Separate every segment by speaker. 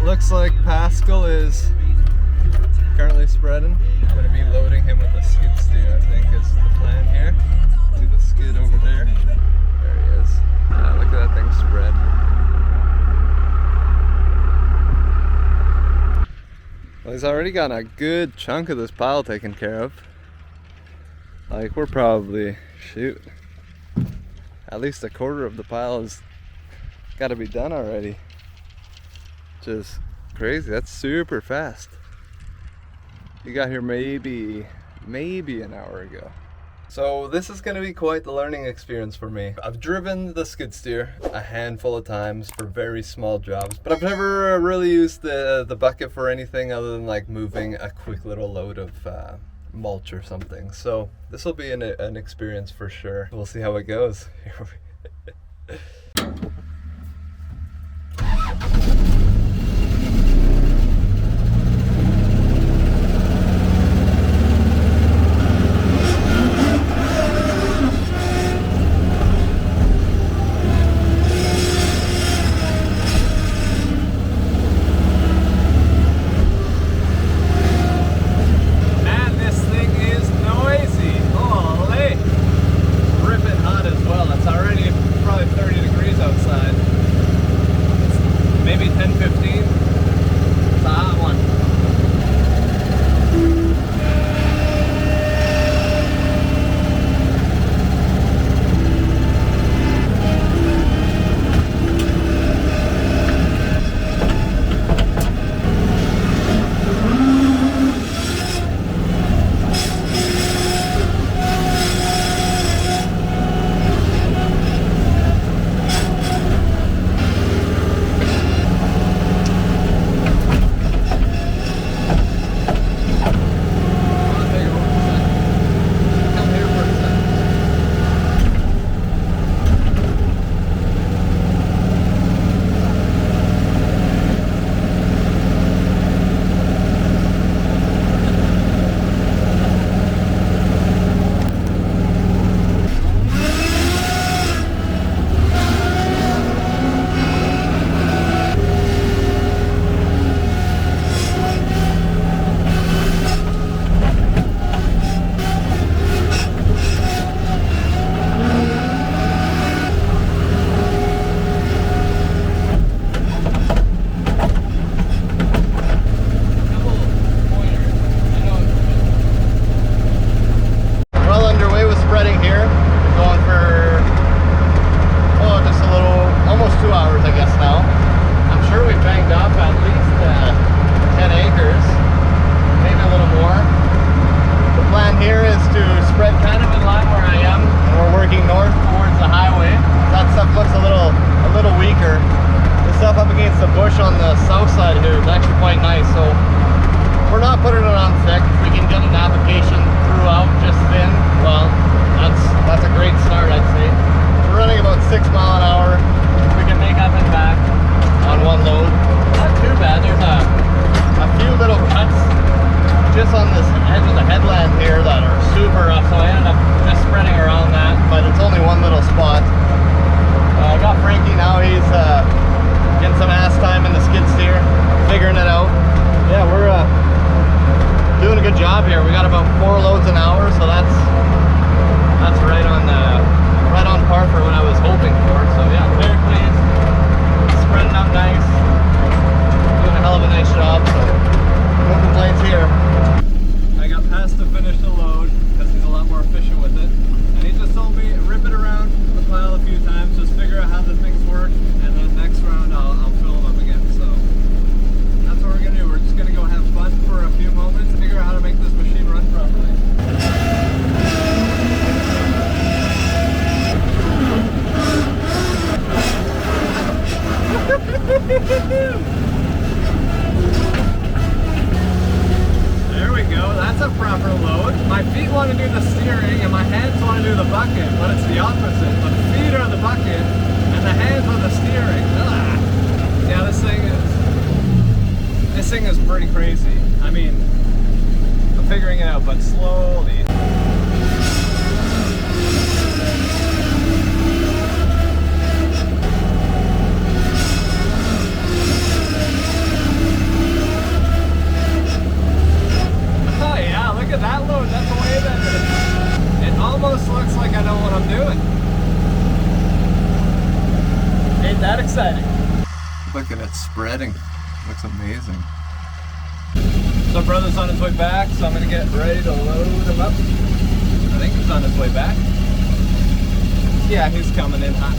Speaker 1: Looks like Pascal is currently spreading. I'm going to be loading him with a skid steer, I think is the plan here. Do the skid over there. There he is. Look at that thing spread. Well, he's already got a good chunk of this pile taken care of. Like, we're probably, shoot, at least a quarter of the pile has got to be done already. Just crazy. That's super fast. You got here maybe an hour ago. So this is going to be quite the learning experience for me. I've driven the skid steer a handful of times for very small jobs, but I've never really used the bucket for anything other than like moving a quick little load of mulch or something. So this will be an experience for sure. We'll see how it goes.
Speaker 2: There we go, that's a proper load. My feet want to do the steering and my hands want to do the bucket, but it's the opposite. The feet are the bucket and the hands are the steering. Yeah, this thing is pretty crazy. I mean, I'm figuring it out, but slowly.
Speaker 1: Look at it spreading. Looks amazing.
Speaker 2: So brother's on his way back, so I'm gonna get ready to load him up. I think he's on his way back. Yeah, he's coming in hot.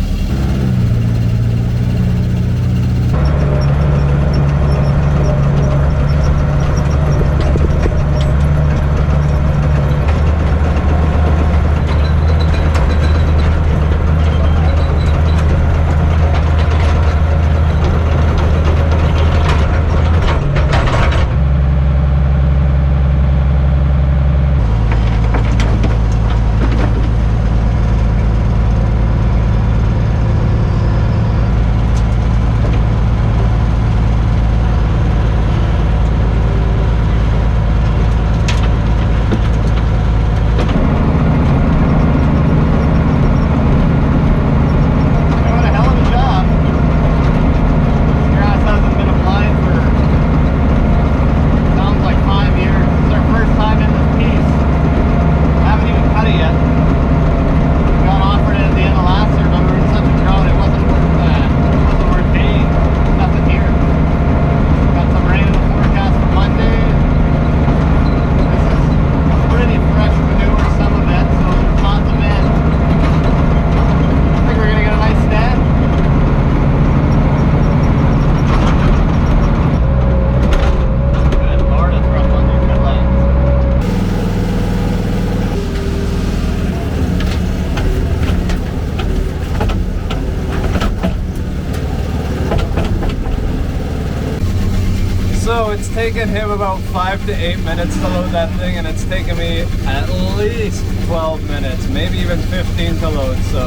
Speaker 2: So it's taken him about 5 to 8 minutes to load that thing, and it's taken me at least 12 minutes, maybe even 15 to load. So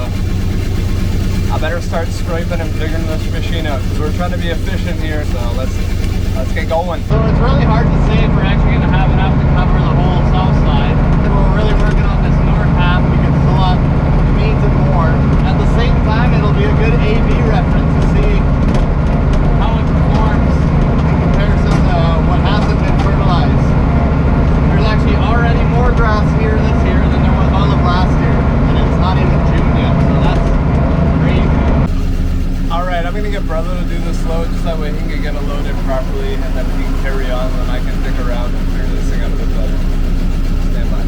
Speaker 2: I better start scraping and figuring this machine out, because we're trying to be efficient here. So let's get going. So it's really hard to say if we're actually going to have enough to cover the whole south side. And we're really working on this north half. We can fill up means and more. At the same time, it'll be a good A/B reference to see how it performs in comparison to what hasn't been fertilized. There's actually already more grass here this year than there was all of last year, and it's not even June yet, so that's crazy. Alright, I'm gonna get brother to do this load just that way he can get it loaded properly, and then he can carry on, and I can stick around and figure this thing out a bit better. Stand by.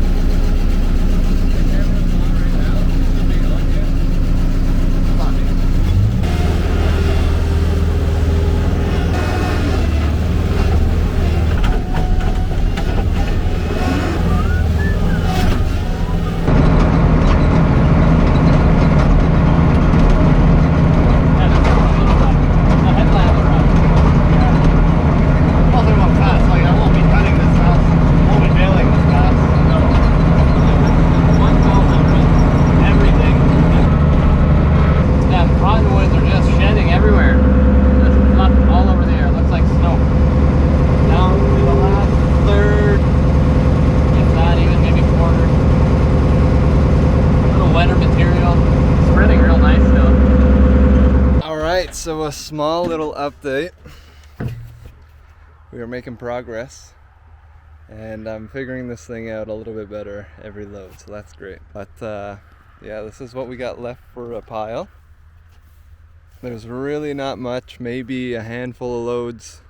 Speaker 2: So a small little update. We are making progress, and I'm figuring this thing out a little bit better every load, so that's great. But yeah, this is what we got left for a pile. There's really not much, maybe a handful of loads,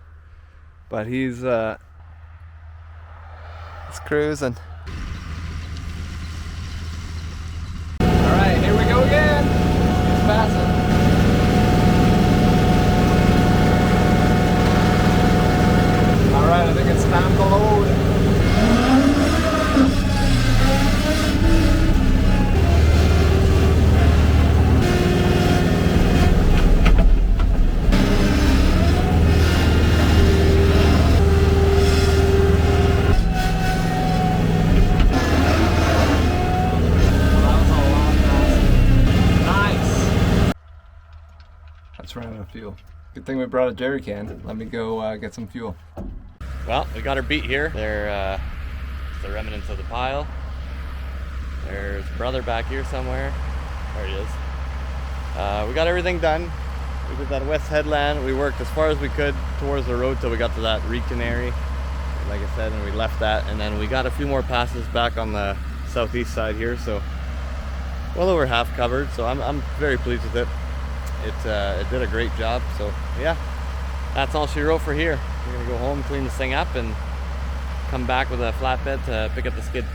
Speaker 2: but he's cruising. All right, here we go again. He's passing. Alright, I think it's time to load. That was a lot faster. Nice! That's running out of fuel. Good thing we brought a jerry can. Let me go get some fuel.
Speaker 3: Well, we got our beat here. They're the remnants of the pile. There's brother back here somewhere. There he is. We got everything done. We did that west headland. We worked as far as we could towards the road till we got to that reed canary, like I said, and we left that. And then we got a few more passes back on the southeast side here, so well over half covered. So I'm very pleased with it. It did a great job. So yeah, that's all she wrote for here. We're gonna go home, clean this thing up, and come back with a flatbed to pick up the skid.